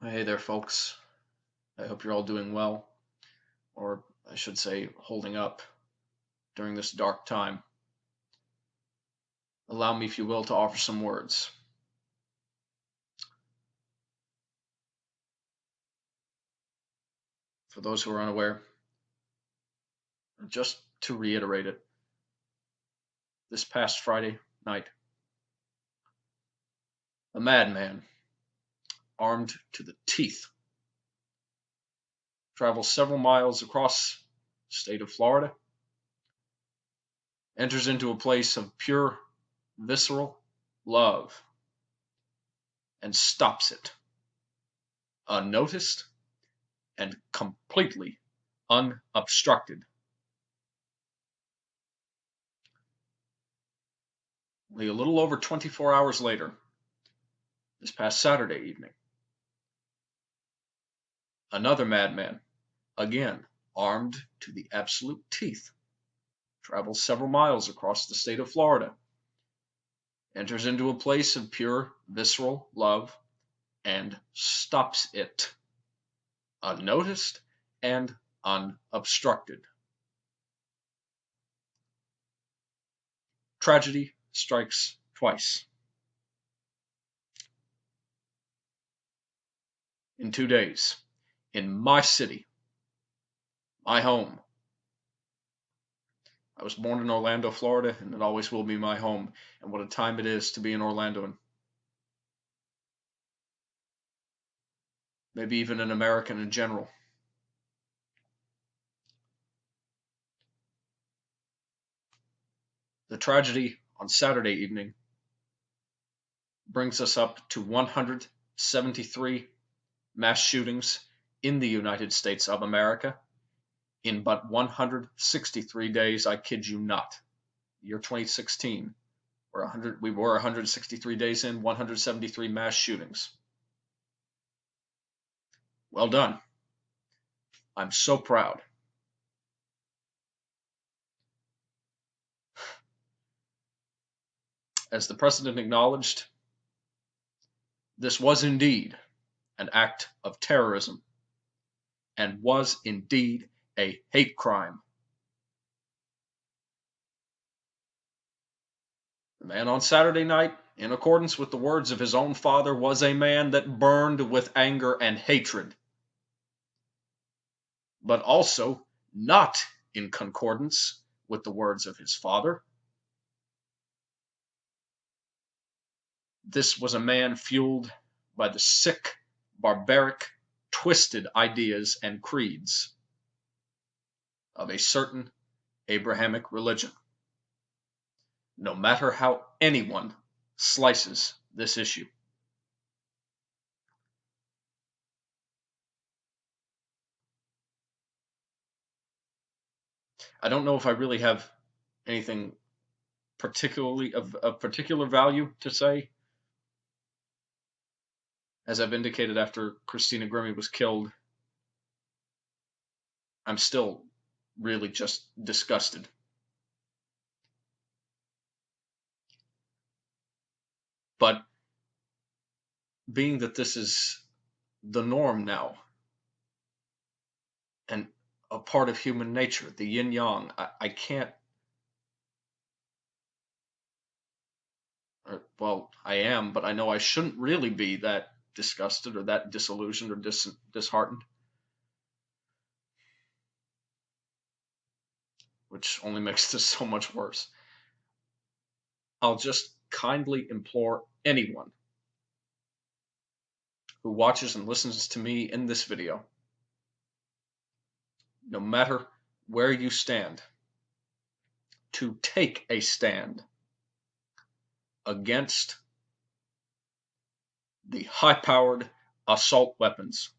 Hey there, folks. I hope you're all doing well, or I should say, holding up during this dark time. Allow me, if you will, to offer some words. For those who are unaware, just to reiterate it, this past Friday night, a madman, armed to the teeth, travels several miles across the state of Florida, enters into a place of pure, visceral love, and stops it, unnoticed and completely unobstructed. Only a little over 24 hours later, this past Saturday evening, another madman, again armed to the absolute teeth, travels several miles across the state of Florida, enters into a place of pure visceral love, and stops it, unnoticed and unobstructed. Tragedy strikes twice. In 2 days, in my city, my home. I was born in Orlando, Florida, and it always will be my home. And what a time it is to be an Orlandoan. Maybe even an American in general. The tragedy on Saturday evening brings us up to 173 mass shootings in the United States of America in but 163 days. I kid you not. Year 2016, we were 163 days in, 173 mass shootings. Well done. I'm so proud. As the president acknowledged, this was indeed an act of terrorism and was indeed a hate crime. The man on Saturday night, in accordance with the words of his own father, was a man that burned with anger and hatred, but also not in concordance with the words of his father. This was a man fueled by the sick, barbaric, twisted ideas and creeds of a certain Abrahamic religion. No matter how anyone slices this issue. I don't know if I really have anything particularly of particular value to say. As I've indicated, after Christina Grimmie was killed, I'm still really just disgusted. But being that this is the norm now and a part of human nature, the yin yang, I can't. Well, I am, but I know I shouldn't really be that disgusted or that disillusioned or disheartened, which only makes this so much worse. I'll just kindly implore anyone who watches and listens to me in this video, no matter where you stand, to take a stand against the high-powered assault weapons,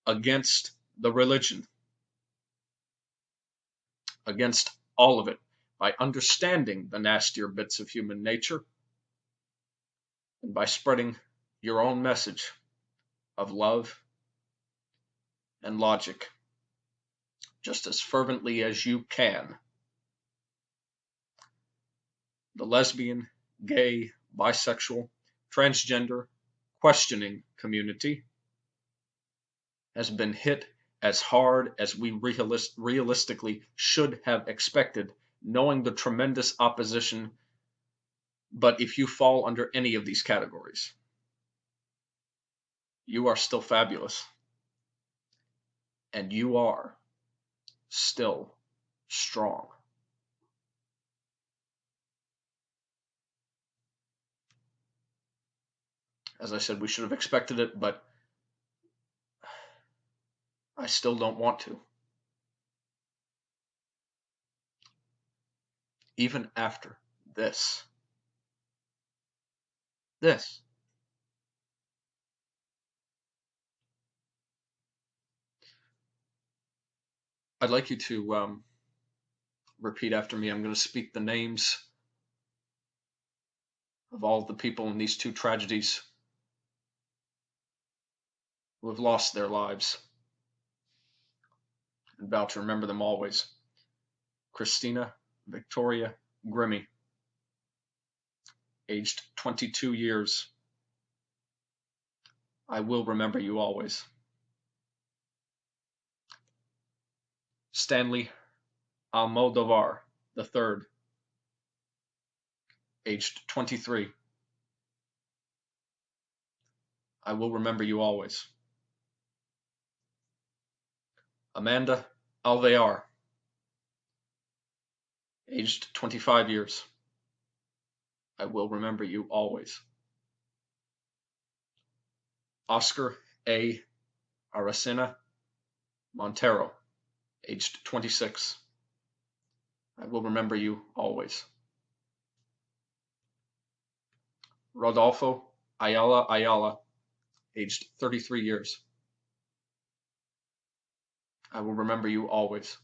against the religion, against all of it, by understanding the nastier bits of human nature and by spreading your own message of love and logic just as fervently as you can. The lesbian, gay, bisexual, transgender, questioning community has been hit as hard as we realistically should have expected, knowing the tremendous opposition. But if you fall under any of these categories, you are still fabulous, and you are still strong. As I said, we should have expected it, but I still don't want to. Even after this. I'd like you to repeat after me. I'm going to speak the names of all the people in these two tragedies who have lost their lives, and vow to remember them always. Christina Victoria Grimmie, aged 22 years. I will remember you always. Stanley Almodovar III, aged 23. I will remember you always. Amanda Alvear, aged 25 years. I will remember you always. Oscar A. Aracena Montero, aged 26. I will remember you always. Rodolfo Ayala, aged 33 years. I will remember you always.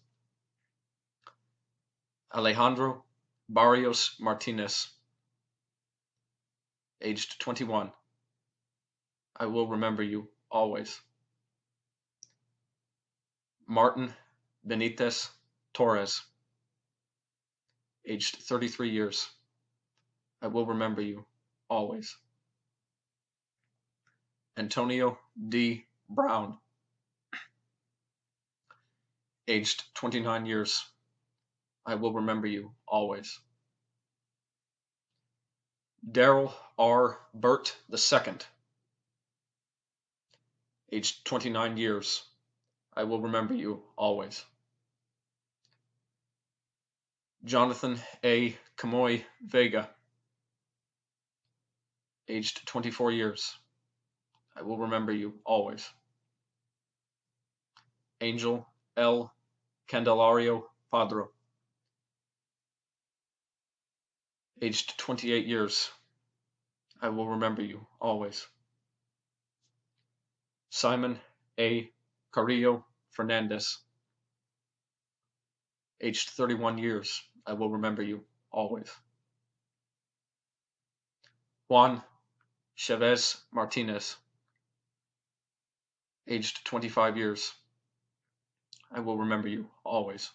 Alejandro Barrios Martinez, aged 21. I will remember you always. Martin Benitez Torres, aged 33 years. I will remember you always. Antonio D. Brown, aged 29 years. I will remember you always. Daryl R. Burt II, aged 29 years. I will remember you always. Jonathan A. Camoy Vega, aged 24 years. I will remember you always. Angel L. Candelario Padro, aged 28 years. I will remember you always. Simon A. Carrillo Fernandez, aged 31 years. I will remember you always. Juan Chavez Martinez, aged 25 years. I will remember you always.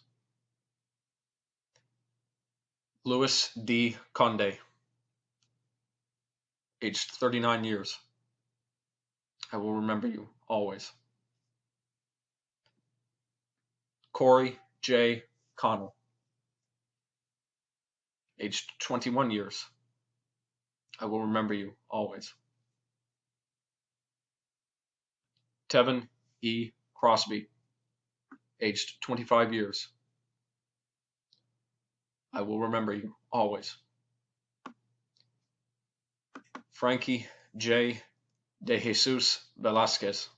Luis D. Conde, aged 39 years. I will remember you always. Corey J. Connell, aged 21 years. I will remember you always. Tevin E. Crosby, aged 25 years. I will remember you always. Frankie J. De Jesus Velasquez,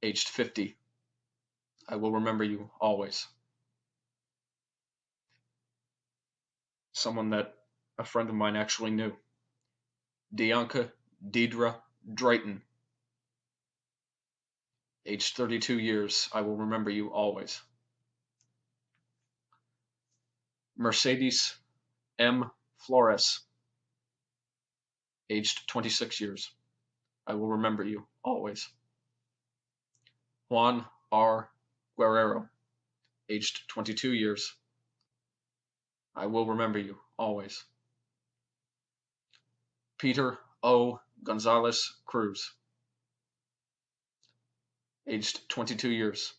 aged 50. I will remember you always. Someone that a friend of mine actually knew. Dianca Deidre Drayton, aged 32 years. I will remember you always. Mercedes M. Flores, aged 26 years. I will remember you always. Juan R. Guerrero, aged 22 years. I will remember you always. Peter O. Gonzalez Cruz, aged 22 years.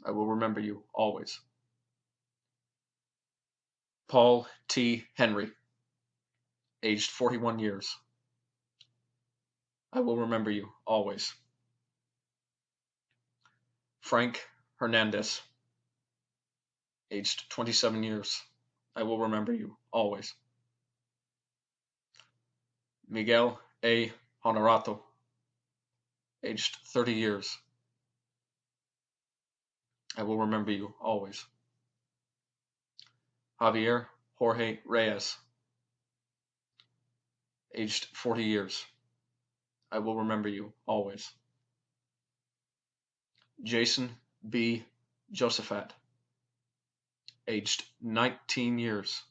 I will remember you always. Paul T. Henry, aged 41 years. I will remember you always. Frank Hernandez, aged 27 years. I will remember you always. Miguel A. Honorato, aged 30 years. I will remember you always. Javier Jorge Reyes, aged 40 years. I will remember you always. Jason B. Josephat, aged 19 years.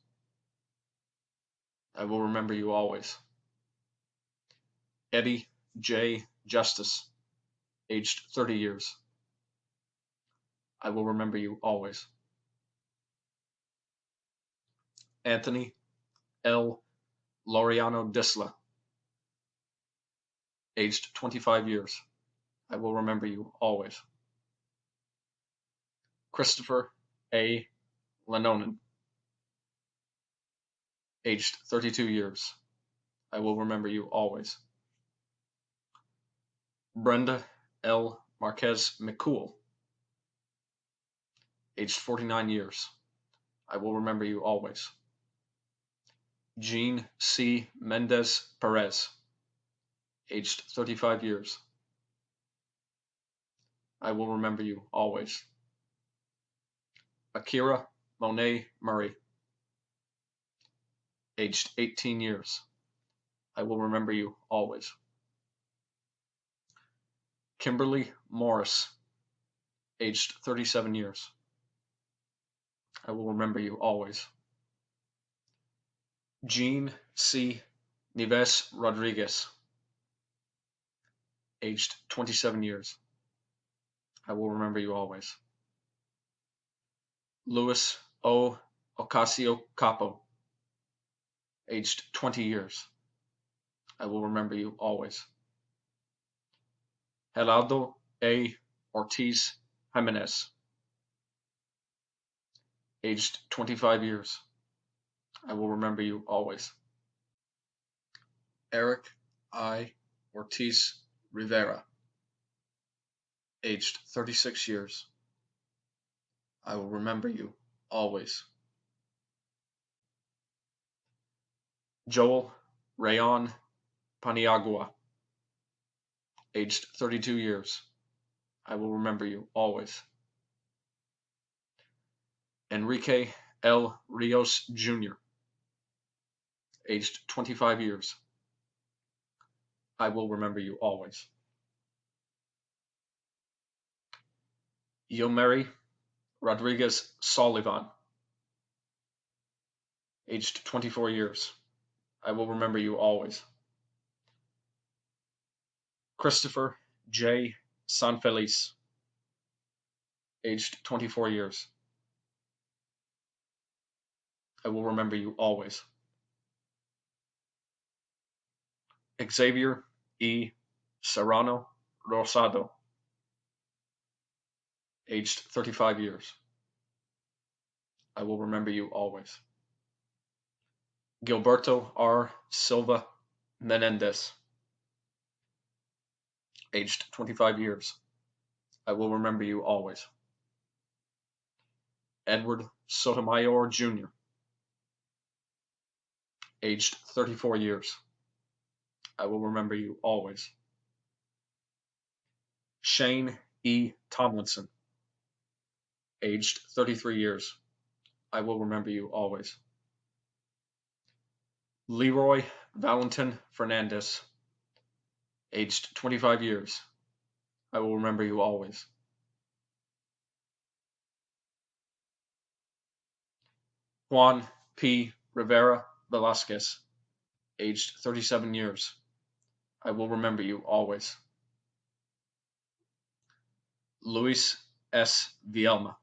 I will remember you always. Eddie J. Justice, aged 30 years. I will remember you always. Anthony L. Laureano Disla, aged 25 years. I will remember you always. Christopher A. Lenonen, aged 32 years. I will remember you always. Brenda L. Marquez McCool, aged 49 years. I will remember you always. Jean C. Mendez Perez, aged 35 years. I will remember you always. Akira Monet Murray, aged 18 years. I will remember you always. Kimberly Morris, aged 37 years. I will remember you always. Jean C. Nieves Rodriguez, aged 27 years. I will remember you always. Luis O. Ocasio-Capo, aged 20 years. I will remember you always. Geraldo A. Ortiz Jimenez, aged 25 years. I will remember you always. Eric I. Ortiz Rivera, aged 36 years. I will remember you always. Joel Rayon Paniagua, aged 32 years. I will remember you always. Enrique L. Rios Jr., aged 25 years. I will remember you always. Yomeri Rodriguez Solivan, aged 24 years. I will remember you always. Christopher J. Sanfeliz, aged 24 years. I will remember you always. Xavier E. Serrano Rosado, aged 35 years. I will remember you always. Gilberto R. Silva Menendez, aged 25 years. I will remember you always. Edward Sotomayor Jr., aged 34 years. I will remember you always. Shane E. Tomlinson, aged 33 years. I will remember you always. Leroy Valentin Fernandez, aged 25 years. I will remember you always. Juan P. Rivera Velasquez, aged 37 years. I will remember you always. Luis S. Vielma,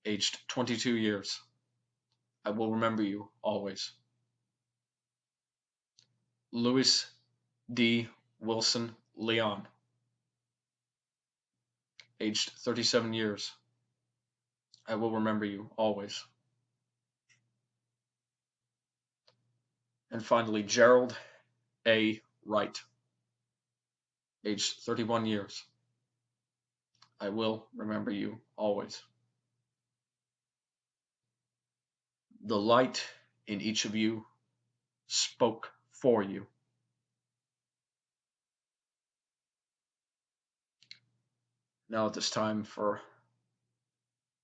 aged 22 years. I will remember you always. Louis D. Wilson Leon, aged 37 years. I will remember you always. And finally, Gerald A. Wright, aged 31 years. I will remember you always. The light in each of you spoke for you. Now at this time, for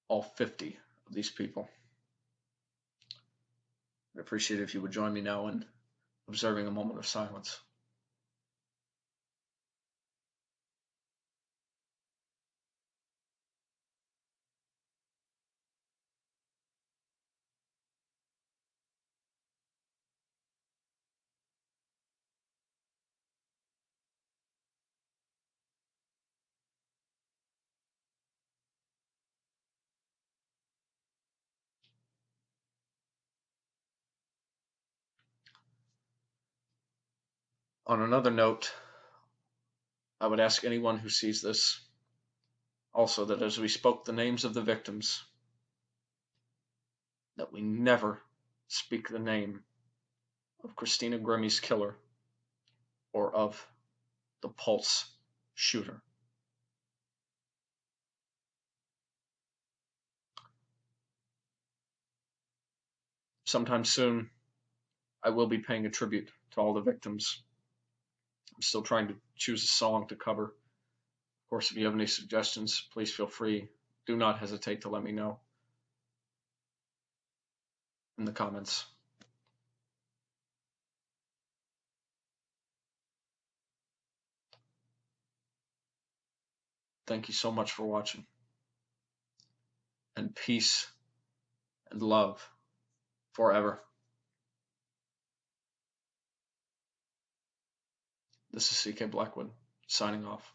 all 50 of these people, I'd appreciate it if you would join me now in observing a moment of silence. On another note, I would ask anyone who sees this also that as we spoke the names of the victims, that we never speak the name of Christina Grimmie's killer or of the Pulse shooter. Sometime soon, I will be paying a tribute to all the victims. I'm still trying to choose a song to cover. Of course, if you have any suggestions, please feel free. Do not hesitate to let me know in the comments. Thank you so much for watching. And peace and love forever. This is CK Blackwood, signing off.